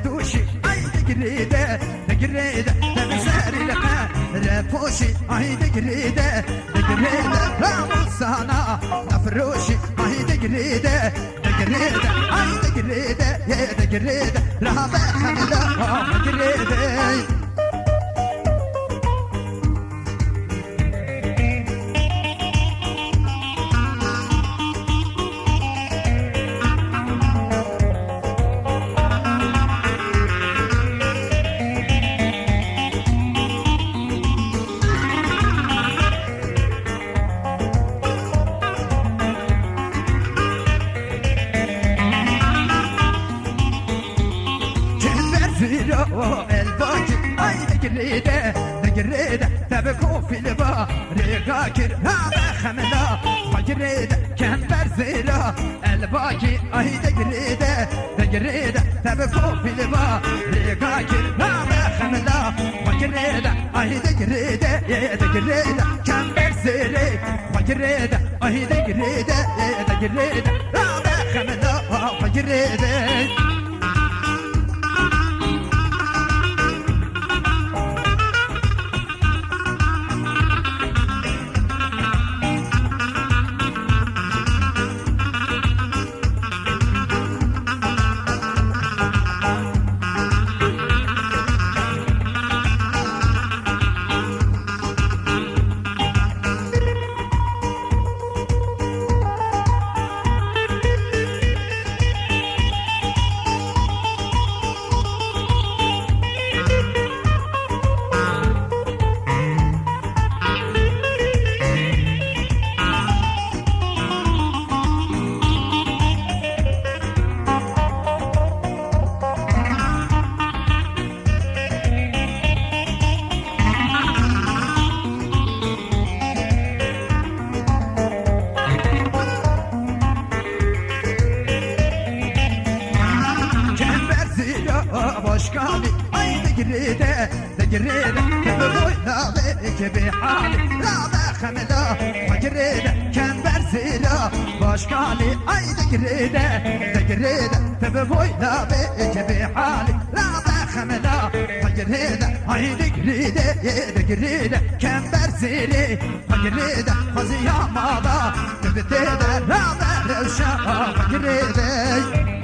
دوشي اي دقريده دقريده تمساري لها رفوشي اي دقريده دقريده راموسانا نفروشي اي دقريده دقريده اي دقريده يا دقريده لا بحمله دقريده الباكر اي دقريده دقريده تبكو في البا رقاكر هذا خملا دقريده كان برزيلا الباكر اي دقريده دقريده تبكو في البا رقاكر هذا خملا دقريده اي دقريده يا دقريده كان برزيلا دقريده اي دقريده يا دقريده هذا خملا دقريده باشكالي اي دقريده دقريده كبروي لا بك بحالي لا بخملا دقريده كان برزيلا باشكالي اي دقريده دقريده كبروي لا بك بحالي لا بخملا دقريده اي دقريده دقريده كان برزيلي دقريده فزيا مالا تبتيده لا بروشا دقريده